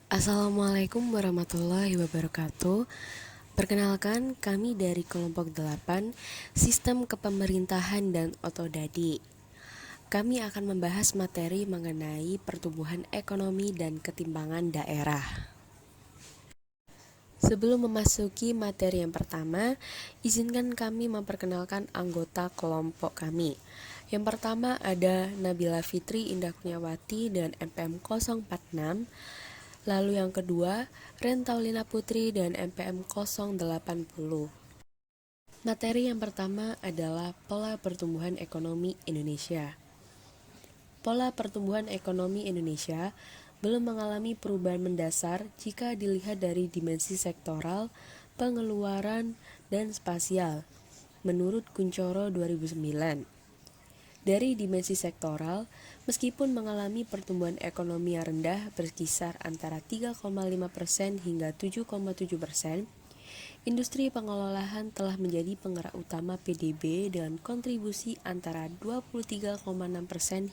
Assalamualaikum warahmatullahi wabarakatuh. Perkenalkan, kami dari kelompok 8 Sistem Kepemerintahan dan Otodadi. Kami akan membahas materi mengenai pertumbuhan ekonomi dan ketimpangan daerah. Sebelum memasuki materi yang pertama, izinkan kami memperkenalkan anggota kelompok kami. Yang pertama ada Nabila Fitri Indah Kurniawati dengan MPM 046. Lalu yang kedua, Rentaulina Putri dan MPM 080. Materi yang pertama adalah pola pertumbuhan ekonomi Indonesia. Pola pertumbuhan ekonomi Indonesia belum mengalami perubahan mendasar jika dilihat dari dimensi sektoral, pengeluaran, dan spasial, menurut Kuncoro 2009. Dari dimensi sektoral, meskipun mengalami pertumbuhan ekonomi yang rendah berkisar antara 3,5% hingga 7,7%, industri pengolahan telah menjadi penggerak utama PDB dengan kontribusi antara 23,6%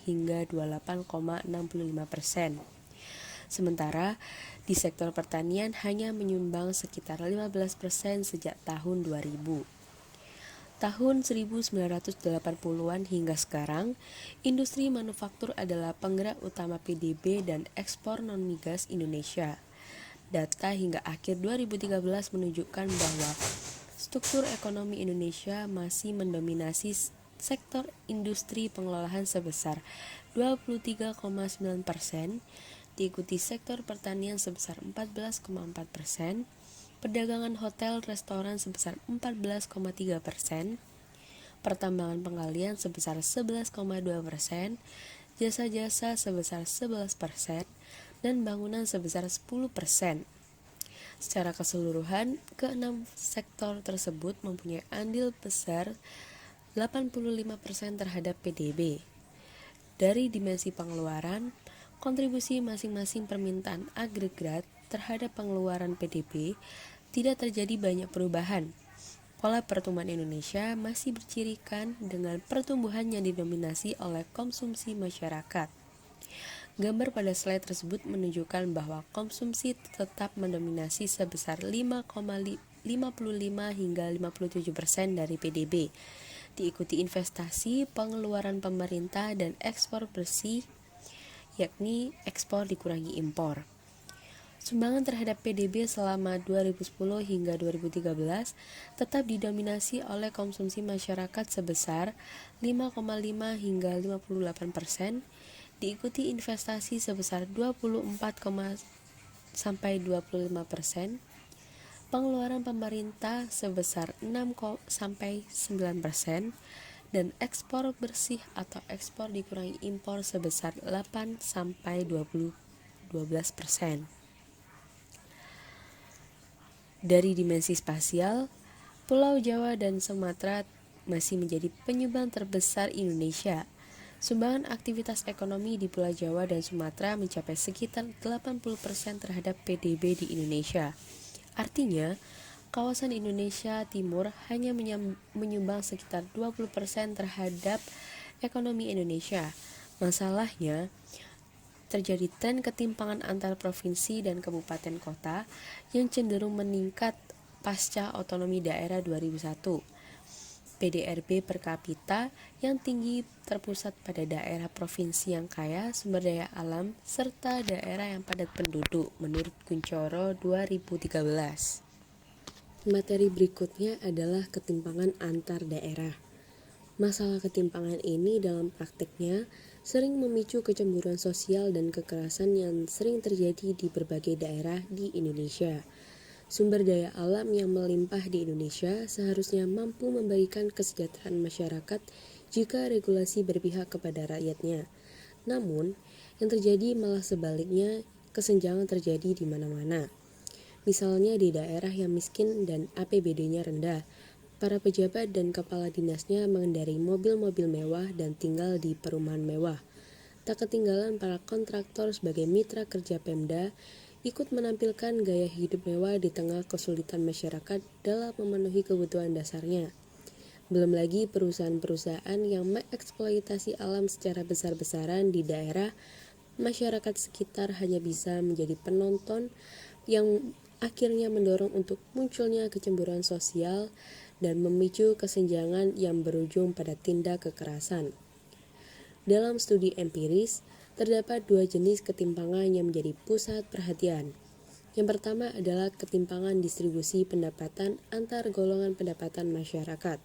hingga 28,65%. Sementara di sektor pertanian hanya menyumbang sekitar 15% sejak tahun 2000. Tahun 1980-an hingga sekarang, industri manufaktur adalah penggerak utama PDB dan ekspor non-migas Indonesia. Data hingga akhir 2013 menunjukkan bahwa struktur ekonomi Indonesia masih mendominasi sektor industri pengolahan sebesar 23,9%, diikuti sektor pertanian sebesar 14,4%, perdagangan hotel restoran sebesar 14,3%, pertambangan penggalian sebesar 11,2%, jasa-jasa sebesar 11%, dan bangunan sebesar 10%. Secara keseluruhan, keenam sektor tersebut mempunyai andil besar 85% terhadap PDB. Dari dimensi pengeluaran, kontribusi masing-masing permintaan agregat terhadap pengeluaran PDB tidak terjadi banyak perubahan. Pola pertumbuhan Indonesia masih bercirikan dengan pertumbuhan yang didominasi oleh konsumsi masyarakat. Gambar pada slide tersebut menunjukkan bahwa konsumsi tetap mendominasi sebesar 5,55 hingga 57% dari PDB, diikuti investasi, pengeluaran pemerintah, dan ekspor bersih, yakni ekspor dikurangi impor. Sumbangan terhadap PDB selama 2010 hingga 2013 tetap didominasi oleh konsumsi masyarakat sebesar 5,5 hingga 58%, diikuti investasi sebesar 24, sampai 25%, pengeluaran pemerintah sebesar 6 sampai 9%, dan ekspor bersih atau ekspor dikurangi impor sebesar 8 sampai 12%. Dari dimensi spasial, Pulau Jawa dan Sumatera masih menjadi penyumbang terbesar Indonesia. Sumbangan aktivitas ekonomi di Pulau Jawa dan Sumatera mencapai sekitar 80% terhadap PDB di Indonesia. Artinya, kawasan Indonesia Timur hanya menyumbang sekitar 20% terhadap ekonomi Indonesia. Masalahnya, terjadi tren ketimpangan antar provinsi dan kabupaten kota yang cenderung meningkat pasca otonomi daerah 2001. PDRB per kapita yang tinggi terpusat pada daerah provinsi yang kaya sumber daya alam serta daerah yang padat penduduk menurut Kuncoro 2013. Materi berikutnya adalah ketimpangan antar daerah. Masalah ketimpangan ini dalam prakteknya sering memicu kecemburuan sosial dan kekerasan yang sering terjadi di berbagai daerah di Indonesia. Sumber daya alam yang melimpah di Indonesia seharusnya mampu memberikan kesejahteraan masyarakat jika regulasi berpihak kepada rakyatnya. Namun, yang terjadi malah sebaliknya, kesenjangan terjadi di mana-mana. Misalnya di daerah yang miskin dan APBD-nya rendah, para pejabat dan kepala dinasnya mengendarai mobil-mobil mewah dan tinggal di perumahan mewah. Tak ketinggalan para kontraktor sebagai mitra kerja Pemda ikut menampilkan gaya hidup mewah di tengah kesulitan masyarakat dalam memenuhi kebutuhan dasarnya. Belum lagi perusahaan-perusahaan yang mengeksploitasi alam secara besar-besaran di daerah masyarakat sekitar hanya bisa menjadi penonton yang akhirnya mendorong untuk munculnya kecemburuan sosial dan memicu kesenjangan yang berujung pada tindak kekerasan. Dalam studi empiris, terdapat dua jenis ketimpangan yang menjadi pusat perhatian. Yang pertama adalah ketimpangan distribusi pendapatan antar golongan pendapatan masyarakat,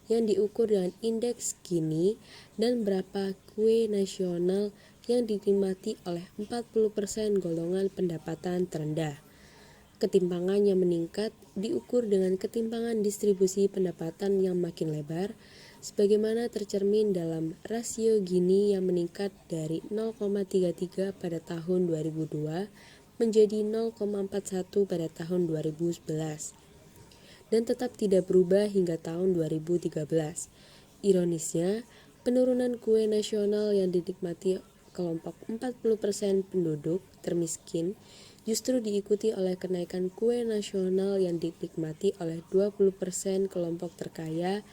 yang diukur dengan indeks Gini dan berapa kue nasional yang dinikmati oleh 40% golongan pendapatan terendah. Ketimpangan yang meningkat diukur dengan ketimpangan distribusi pendapatan yang makin lebar, sebagaimana tercermin dalam rasio Gini yang meningkat dari 0,33 pada tahun 2002 menjadi 0,41 pada tahun 2011 dan tetap tidak berubah hingga tahun 2013. Ironisnya, penurunan kue nasional yang dinikmati kelompok 40% penduduk termiskin justru diikuti oleh kenaikan kue nasional yang dinikmati oleh 20% kelompok terkaya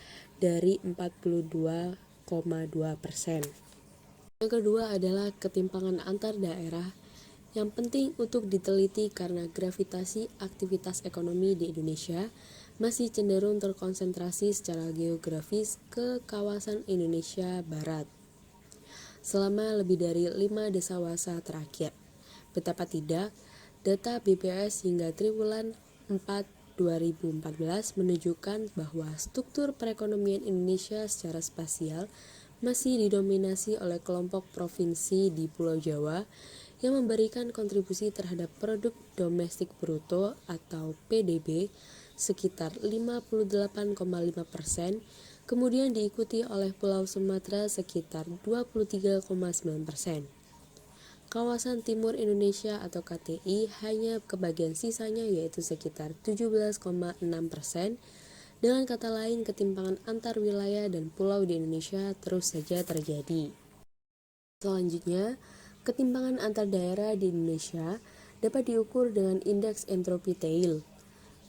dari 42,2%. Yang kedua adalah ketimpangan antar daerah yang penting untuk diteliti karena gravitasi aktivitas ekonomi di Indonesia masih cenderung terkonsentrasi secara geografis ke kawasan Indonesia Barat selama lebih dari 5 dasawasa terakhir. Betapa tidak, data BPS hingga triwulan 4 2014 menunjukkan bahwa struktur perekonomian Indonesia secara spasial masih didominasi oleh kelompok provinsi di Pulau Jawa yang memberikan kontribusi terhadap produk domestik bruto atau PDB sekitar 58,5%, kemudian diikuti oleh Pulau Sumatera sekitar 23,9%. Kawasan Timur Indonesia atau KTI hanya kebagian sisanya yaitu sekitar 17,6%. Dengan kata lain, ketimpangan antar wilayah dan pulau di Indonesia terus saja terjadi. Selanjutnya, ketimpangan antar daerah di Indonesia dapat diukur dengan indeks entropi Theil.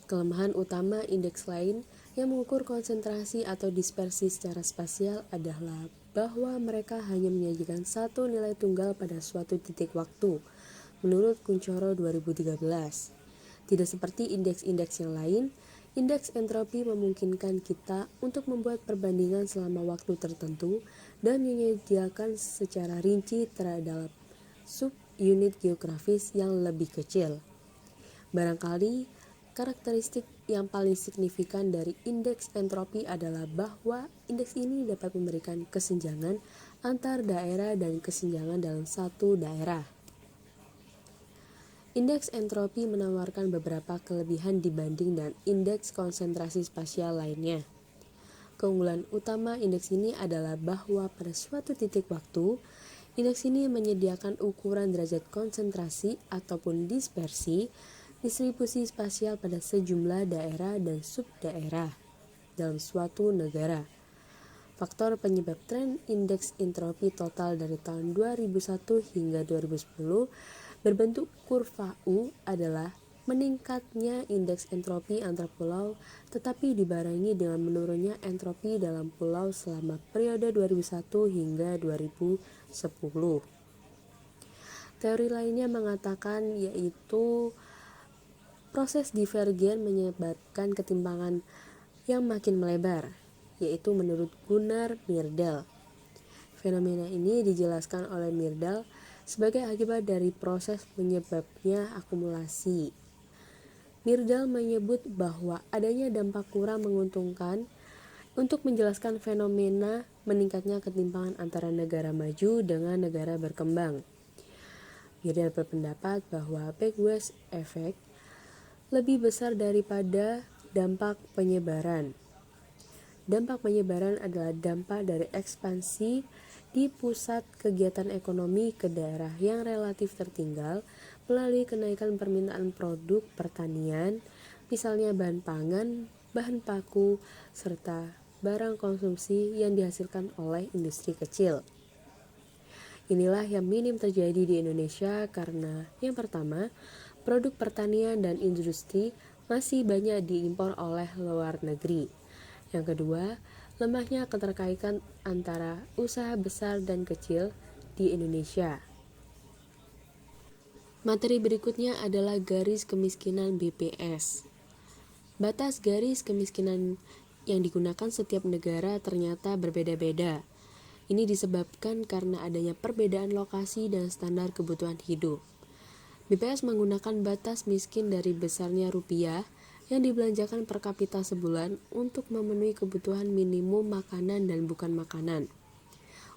Kelemahan utama indeks lain yang mengukur konsentrasi atau dispersi secara spasial adalah bahwa mereka hanya menyajikan satu nilai tunggal pada suatu titik waktu, menurut Kuncoro 2013. Tidak seperti indeks-indeks yang lain, indeks entropi memungkinkan kita untuk membuat perbandingan selama waktu tertentu dan menyediakan secara rinci terhadap sub-unit geografis yang lebih kecil. Barangkali karakteristik yang paling signifikan dari indeks entropi adalah bahwa indeks ini dapat memberikan kesenjangan antar daerah dan kesenjangan dalam satu daerah. Indeks entropi menawarkan beberapa kelebihan dibanding dengan indeks konsentrasi spasial lainnya. Keunggulan utama indeks ini adalah bahwa pada suatu titik waktu, indeks ini menyediakan ukuran derajat konsentrasi ataupun dispersi distribusi spasial pada sejumlah daerah dan subdaerah dalam suatu negara. Faktor penyebab tren indeks entropi total dari tahun 2001 hingga 2010 berbentuk kurva U adalah meningkatnya indeks entropi antar pulau tetapi dibarengi dengan menurunnya entropi dalam pulau selama periode 2001 hingga 2010. Teori lainnya mengatakan yaitu proses divergen menyebabkan ketimpangan yang makin melebar, yaitu menurut Gunnar Myrdal. Fenomena ini dijelaskan oleh Myrdal sebagai akibat dari proses penyebabnya akumulasi. Myrdal menyebut bahwa adanya dampak kurang menguntungkan untuk menjelaskan fenomena meningkatnya ketimpangan antara negara maju dengan negara berkembang. Myrdal berpendapat bahwa backward effect lebih besar daripada dampak penyebaran. Dampak penyebaran adalah dampak dari ekspansi di pusat kegiatan ekonomi ke daerah yang relatif tertinggal melalui kenaikan permintaan produk pertanian, misalnya bahan pangan, bahan paku, serta barang konsumsi yang dihasilkan oleh industri kecil. Inilah yang minim terjadi di Indonesia karena yang pertama, produk pertanian dan industri masih banyak diimpor oleh luar negeri. Yang kedua, lemahnya keterkaitan antara usaha besar dan kecil di Indonesia. Materi berikutnya adalah garis kemiskinan BPS. Batas garis kemiskinan yang digunakan setiap negara ternyata berbeda-beda. Ini disebabkan karena adanya perbedaan lokasi dan standar kebutuhan hidup. BPS menggunakan batas miskin dari besarnya rupiah yang dibelanjakan per kapita sebulan untuk memenuhi kebutuhan minimum makanan dan bukan makanan.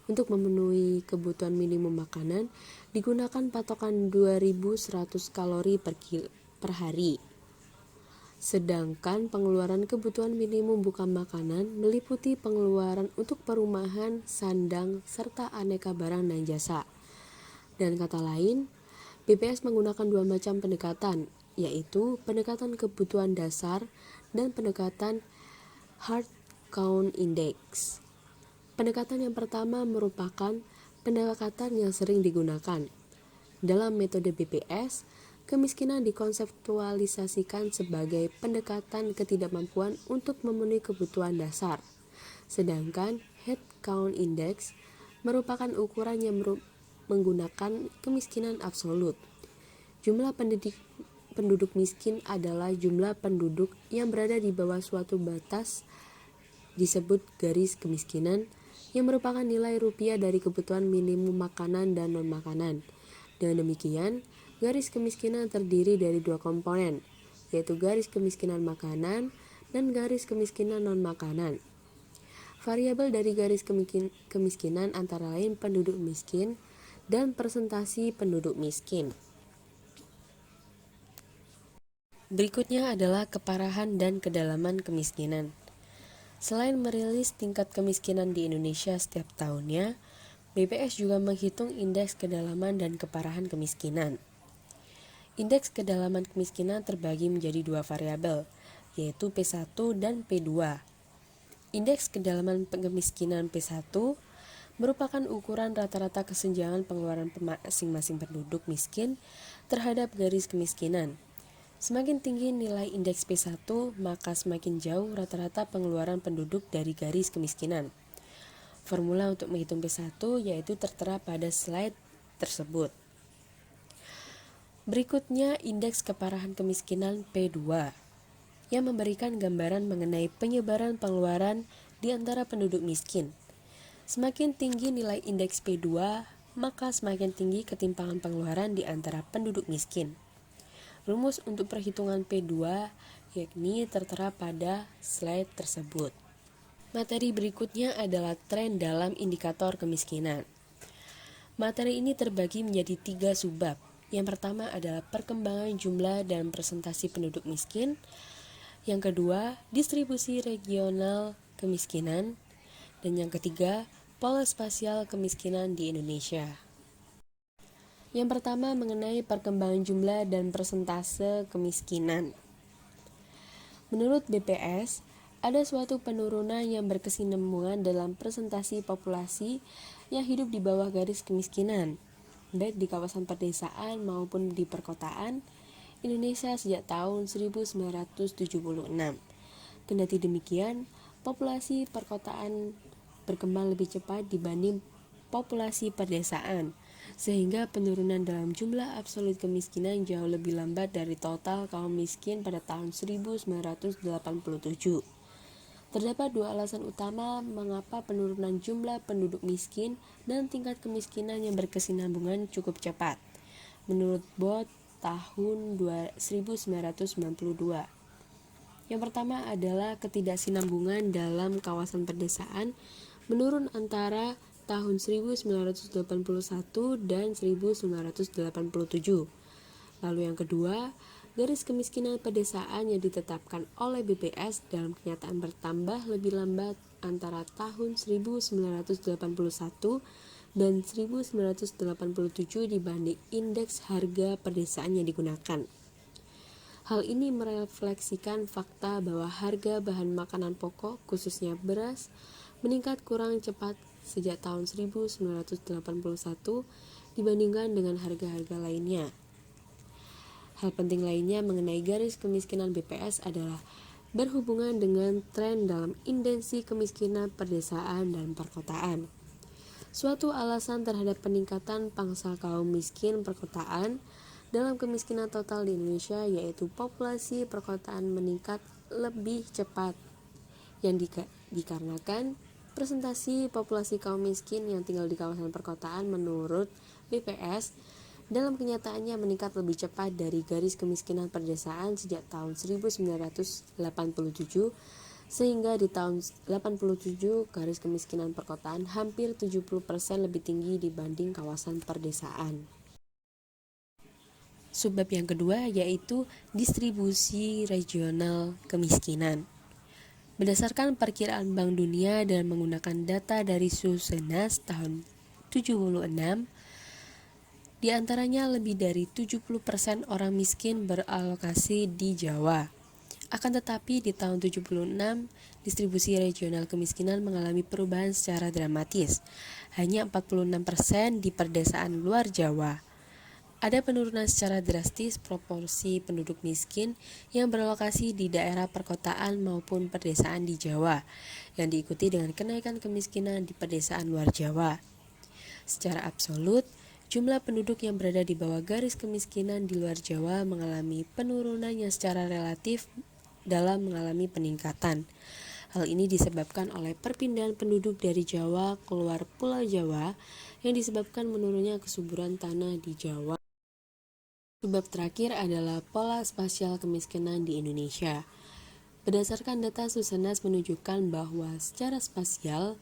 Untuk memenuhi kebutuhan minimum makanan, digunakan patokan 2.100 kalori per hari. Sedangkan pengeluaran kebutuhan minimum bukan makanan meliputi pengeluaran untuk perumahan, sandang, serta aneka barang dan jasa. Dan kata lain, BPS menggunakan dua macam pendekatan, yaitu pendekatan kebutuhan dasar dan pendekatan Hard Count Index. Pendekatan yang pertama merupakan pendekatan yang sering digunakan. Dalam metode BPS, kemiskinan dikonseptualisasikan sebagai pendekatan ketidakmampuan untuk memenuhi kebutuhan dasar. Sedangkan Head Count Index merupakan ukuran yang menggunakan kemiskinan absolut. Jumlah penduduk miskin adalah jumlah penduduk yang berada di bawah suatu batas disebut garis kemiskinan, yang merupakan nilai rupiah dari kebutuhan minimum makanan dan non-makanan. Dengan demikian, garis kemiskinan terdiri dari dua komponen, yaitu garis kemiskinan makanan dan garis kemiskinan non-makanan. Variabel dari garis kemiskinan antara lain penduduk miskin dan presentasi penduduk miskin. Berikutnya adalah keparahan dan kedalaman kemiskinan. Selain merilis tingkat kemiskinan di Indonesia setiap tahunnya, BPS juga menghitung indeks kedalaman dan keparahan kemiskinan. Indeks kedalaman kemiskinan terbagi menjadi dua variabel, yaitu P1 dan P2. Indeks kedalaman kemiskinan P1 merupakan ukuran rata-rata kesenjangan pengeluaran masing-masing penduduk miskin terhadap garis kemiskinan. Semakin tinggi nilai indeks P1, maka semakin jauh rata-rata pengeluaran penduduk dari garis kemiskinan. Formula untuk menghitung P1 yaitu tertera pada slide tersebut. Berikutnya indeks keparahan kemiskinan P2 yang memberikan gambaran mengenai penyebaran pengeluaran di antara penduduk miskin. Semakin tinggi nilai indeks P2, maka semakin tinggi ketimpangan pengeluaran di antara penduduk miskin. Rumus untuk perhitungan P2 yakni tertera pada slide tersebut. Materi berikutnya adalah tren dalam indikator kemiskinan. Materi ini terbagi menjadi 3 subbab. Yang pertama adalah perkembangan jumlah dan presentasi penduduk miskin. Yang kedua, distribusi regional kemiskinan. Dan yang ketiga, pola spasial kemiskinan di Indonesia. Yang pertama mengenai perkembangan jumlah dan persentase kemiskinan. Menurut BPS, ada suatu penurunan yang berkesinambungan dalam presentasi populasi yang hidup di bawah garis kemiskinan, baik di kawasan pedesaan maupun di perkotaan Indonesia sejak tahun 1976. Kendati demikian, populasi perkotaan berkembang lebih cepat dibanding populasi pedesaan, sehingga penurunan dalam jumlah absolut kemiskinan jauh lebih lambat dari total kaum miskin pada tahun 1987. Terdapat dua alasan utama mengapa penurunan jumlah penduduk miskin dan tingkat kemiskinan yang berkesinambungan cukup cepat. Menurut Bot tahun 1992. Yang pertama adalah ketidaksinambungan dalam kawasan pedesaan menurun antara tahun 1981 dan 1987. Lalu yang kedua, garis kemiskinan pedesaan yang ditetapkan oleh BPS dalam kenyataan bertambah lebih lambat antara tahun 1981 dan 1987 dibanding indeks harga pedesaan yang digunakan. Hal ini merefleksikan fakta bahwa harga bahan makanan pokok, khususnya beras, meningkat kurang cepat sejak tahun 1981 dibandingkan dengan harga-harga lainnya. Hal penting lainnya mengenai garis kemiskinan BPS adalah berhubungan dengan tren dalam indeks kemiskinan pedesaan dan perkotaan. Suatu alasan terhadap peningkatan pangsa kaum miskin perkotaan dalam kemiskinan total di Indonesia, yaitu populasi perkotaan meningkat lebih cepat yang dikarenakan presentasi populasi kaum miskin yang tinggal di kawasan perkotaan menurut BPS dalam kenyataannya meningkat lebih cepat dari garis kemiskinan perdesaan sejak tahun 1987, sehingga di tahun 87 garis kemiskinan perkotaan hampir 70% lebih tinggi dibanding kawasan perdesaan. Subbab yang kedua yaitu distribusi regional kemiskinan. Berdasarkan perkiraan Bank Dunia dan menggunakan data dari Susenas tahun 76, di antaranya lebih dari 70% orang miskin beralokasi di Jawa. Akan tetapi di tahun 76, distribusi regional kemiskinan mengalami perubahan secara dramatis. Hanya 46% di perdesaan luar Jawa. Ada penurunan secara drastis proporsi penduduk miskin yang berlokasi di daerah perkotaan maupun perdesaan di Jawa, yang diikuti dengan kenaikan kemiskinan di perdesaan luar Jawa. Secara absolut, jumlah penduduk yang berada di bawah garis kemiskinan di luar Jawa mengalami penurunan yang secara relatif dalam mengalami peningkatan. Hal ini disebabkan oleh perpindahan penduduk dari Jawa keluar Pulau Jawa yang disebabkan menurunnya kesuburan tanah di Jawa. Sebab terakhir adalah pola spasial kemiskinan di Indonesia. Berdasarkan data Susenas menunjukkan bahwa secara spasial,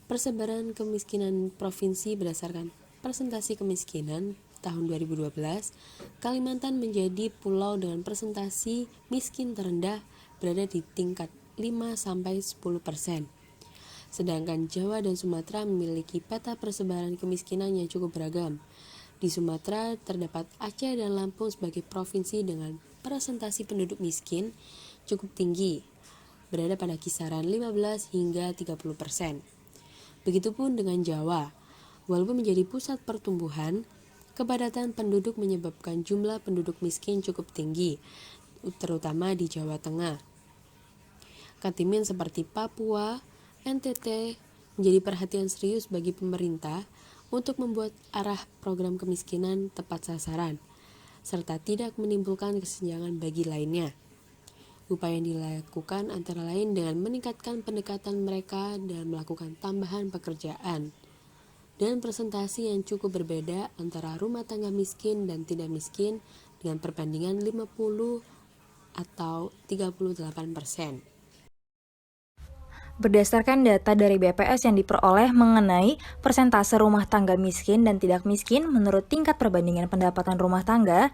persebaran kemiskinan provinsi berdasarkan presentasi kemiskinan tahun 2012, Kalimantan menjadi pulau dengan presentasi miskin terendah berada di tingkat 5-10%. Sedangkan Jawa dan Sumatera memiliki peta persebaran kemiskinan yang cukup beragam. Di Sumatera terdapat Aceh dan Lampung sebagai provinsi dengan presentasi penduduk miskin cukup tinggi, berada pada kisaran 15 hingga 30%. Begitupun dengan Jawa, walaupun menjadi pusat pertumbuhan, kepadatan penduduk menyebabkan jumlah penduduk miskin cukup tinggi, terutama di Jawa Tengah. Kontingen seperti Papua, NTT menjadi perhatian serius bagi pemerintah untuk membuat arah program kemiskinan tepat sasaran, serta tidak menimbulkan kesenjangan bagi lainnya. Upaya yang dilakukan antara lain dengan meningkatkan pendekatan mereka dan melakukan tambahan pekerjaan, dan presentasi yang cukup berbeda antara rumah tangga miskin dan tidak miskin dengan perbandingan 50 atau 38%. Berdasarkan data dari BPS yang diperoleh mengenai persentase rumah tangga miskin dan tidak miskin menurut tingkat perbandingan pendapatan rumah tangga,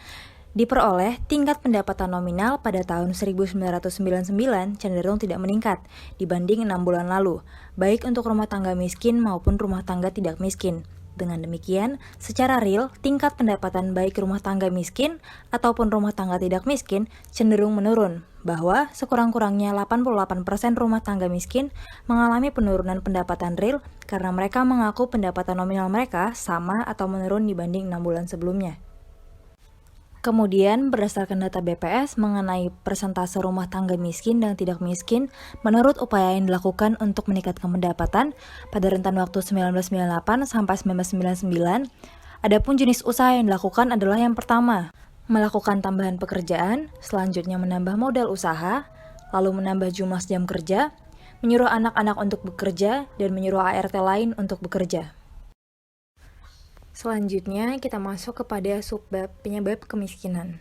diperoleh tingkat pendapatan nominal pada tahun 1999 cenderung tidak meningkat dibanding 6 bulan lalu, baik untuk rumah tangga miskin maupun rumah tangga tidak miskin. Dengan demikian, secara real, tingkat pendapatan baik rumah tangga miskin ataupun rumah tangga tidak miskin cenderung menurun, bahwa sekurang-kurangnya 88% rumah tangga miskin mengalami penurunan pendapatan real karena mereka mengaku pendapatan nominal mereka sama atau menurun dibanding 6 bulan sebelumnya. Kemudian, berdasarkan data BPS mengenai persentase rumah tangga miskin dan tidak miskin, menurut upaya yang dilakukan untuk meningkatkan pendapatan pada rentan waktu 1998 sampai 1999, adapun jenis usaha yang dilakukan adalah yang pertama, melakukan tambahan pekerjaan, selanjutnya menambah modal usaha, lalu menambah jumlah jam kerja, menyuruh anak-anak untuk bekerja, dan menyuruh ART lain untuk bekerja. Selanjutnya, kita masuk kepada subbab penyebab kemiskinan.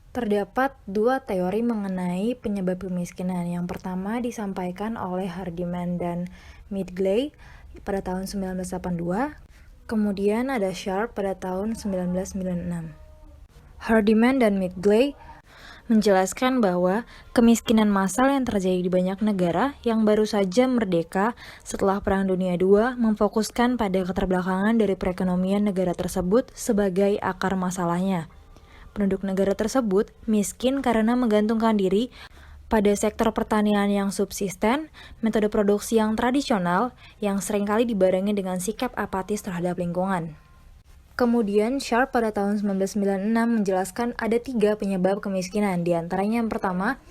Terdapat dua teori mengenai penyebab kemiskinan. Yang pertama disampaikan oleh Hardiman dan Midgley pada tahun 1982. Kemudian ada Sharp pada tahun 1996. Hardiman dan Midgley menjelaskan bahwa kemiskinan massal yang terjadi di banyak negara yang baru saja merdeka setelah Perang Dunia II memfokuskan pada keterbelakangan dari perekonomian negara tersebut sebagai akar masalahnya. Penduduk negara tersebut miskin karena menggantungkan diri pada sektor pertanian yang subsisten, metode produksi yang tradisional, yang seringkali dibarengi dengan sikap apatis terhadap lingkungan. Kemudian, Sharp pada tahun 1996 menjelaskan ada 3 penyebab kemiskinan, di antaranya yang pertama,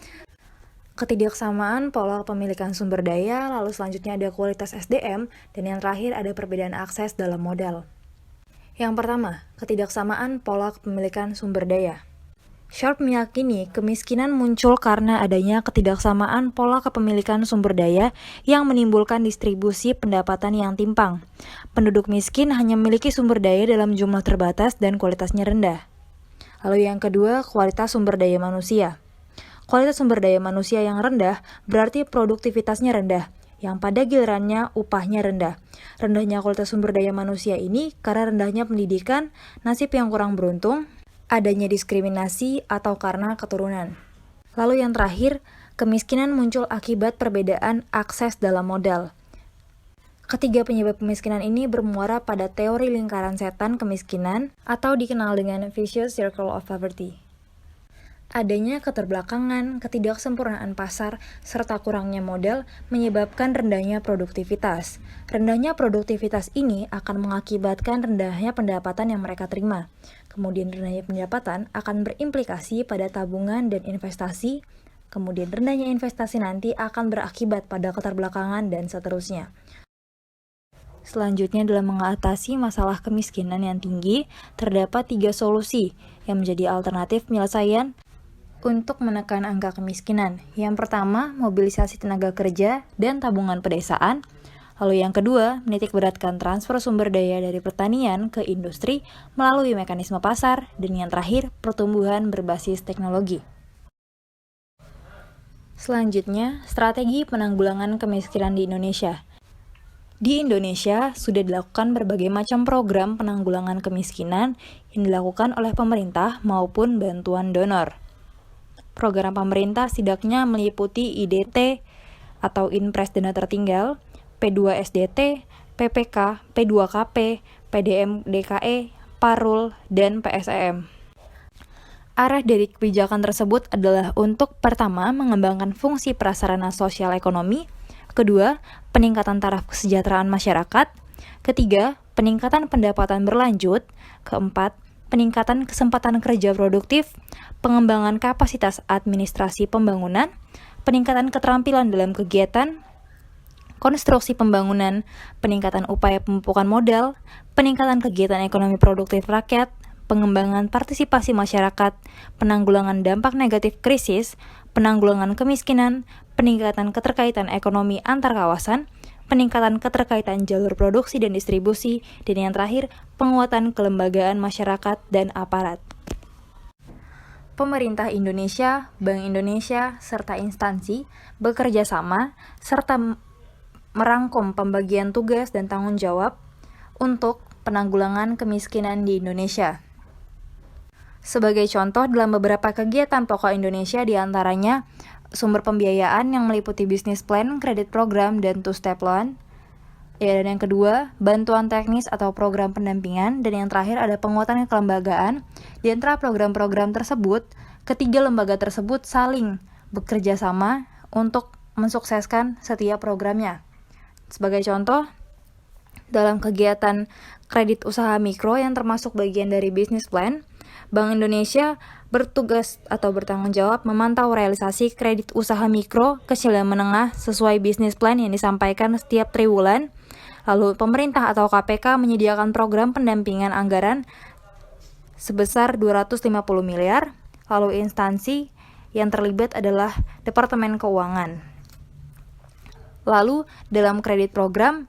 ketidaksamaan pola pemilikan sumber daya, lalu selanjutnya ada kualitas SDM, dan yang terakhir ada perbedaan akses dalam modal. Yang pertama, ketidaksamaan pola kepemilikan sumber daya. Sharp meyakini kemiskinan muncul karena adanya ketidaksamaan pola kepemilikan sumber daya yang menimbulkan distribusi pendapatan yang timpang. Penduduk miskin hanya memiliki sumber daya dalam jumlah terbatas dan kualitasnya rendah. Lalu yang kedua, kualitas sumber daya manusia. Kualitas sumber daya manusia yang rendah berarti produktivitasnya rendah, yang pada gilirannya upahnya rendah. Rendahnya kualitas sumber daya manusia ini karena rendahnya pendidikan, nasib yang kurang beruntung, adanya diskriminasi, atau karena keturunan. Lalu yang terakhir, kemiskinan muncul akibat perbedaan akses dalam modal. Ketiga penyebab kemiskinan ini bermuara pada teori lingkaran setan kemiskinan atau dikenal dengan vicious circle of poverty. Adanya keterbelakangan, ketidaksempurnaan pasar, serta kurangnya modal menyebabkan rendahnya produktivitas. Rendahnya produktivitas ini akan mengakibatkan rendahnya pendapatan yang mereka terima. Kemudian rendahnya pendapatan akan berimplikasi pada tabungan dan investasi. Kemudian rendahnya investasi nanti akan berakibat pada keterbelakangan dan seterusnya. Selanjutnya dalam mengatasi masalah kemiskinan yang tinggi, terdapat 3 solusi yang menjadi alternatif penyelesaian untuk menekan angka kemiskinan. Yang pertama, mobilisasi tenaga kerja dan tabungan pedesaan. Lalu yang kedua, menitikberatkan transfer sumber daya dari pertanian ke industri melalui mekanisme pasar. Dan yang terakhir, pertumbuhan berbasis teknologi. Selanjutnya, strategi penanggulangan kemiskinan di Indonesia. Di Indonesia, sudah dilakukan berbagai macam program penanggulangan kemiskinan yang dilakukan oleh pemerintah maupun bantuan donor. Program pemerintah setidaknya meliputi IDT atau Inpres Dana Tertinggal, P2SDT, PPK, P2KP, PDM DKE, Parul, dan PSEM. Arah dari kebijakan tersebut adalah untuk pertama, mengembangkan fungsi prasarana sosial ekonomi, kedua, peningkatan taraf kesejahteraan masyarakat, ketiga, peningkatan pendapatan berlanjut, keempat, peningkatan kesempatan kerja produktif, pengembangan kapasitas administrasi pembangunan, peningkatan keterampilan dalam kegiatan, konstruksi pembangunan, peningkatan upaya pemupukan modal, peningkatan kegiatan ekonomi produktif rakyat, pengembangan partisipasi masyarakat, penanggulangan dampak negatif krisis, penanggulangan kemiskinan, peningkatan keterkaitan ekonomi antar kawasan, peningkatan keterkaitan jalur produksi dan distribusi, dan yang terakhir, penguatan kelembagaan masyarakat dan aparat. Pemerintah Indonesia, Bank Indonesia, serta instansi bekerja sama serta merangkum pembagian tugas dan tanggung jawab untuk penanggulangan kemiskinan di Indonesia. Sebagai contoh, dalam beberapa kegiatan pokok Indonesia diantaranya sumber pembiayaan yang meliputi bisnis plan, kredit program, dan two-step loan. Dan yang kedua, bantuan teknis atau program pendampingan. Dan yang terakhir ada penguatan kelembagaan. Di antara program-program tersebut, ketiga lembaga tersebut saling bekerja sama untuk mensukseskan setiap programnya. Sebagai contoh, dalam kegiatan kredit usaha mikro yang termasuk bagian dari bisnis plan, Bank Indonesia bertugas atau bertanggung jawab memantau realisasi kredit usaha mikro, kecil dan menengah sesuai bisnis plan yang disampaikan setiap triwulan. Lalu pemerintah atau KPK menyediakan program pendampingan anggaran sebesar 250 miliar. Lalu instansi yang terlibat adalah Departemen Keuangan. Lalu dalam kredit program,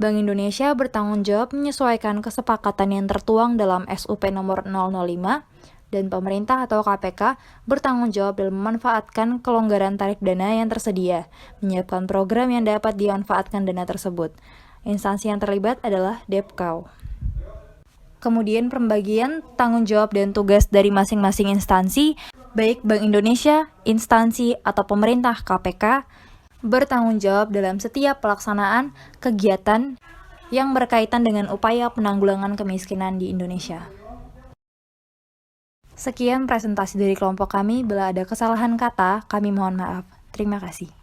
Bank Indonesia bertanggung jawab menyesuaikan kesepakatan yang tertuang dalam SUP nomor 005 dan pemerintah atau KPK bertanggung jawab dalam memanfaatkan kelonggaran tarik dana yang tersedia, menyiapkan program yang dapat dimanfaatkan dana tersebut. Instansi yang terlibat adalah Depkau. Kemudian pembagian tanggung jawab dan tugas dari masing-masing instansi, baik Bank Indonesia, instansi, atau pemerintah KPK, bertanggung jawab dalam setiap pelaksanaan kegiatan yang berkaitan dengan upaya penanggulangan kemiskinan di Indonesia. Sekian presentasi dari kelompok kami. Bila ada kesalahan kata, kami mohon maaf. Terima kasih.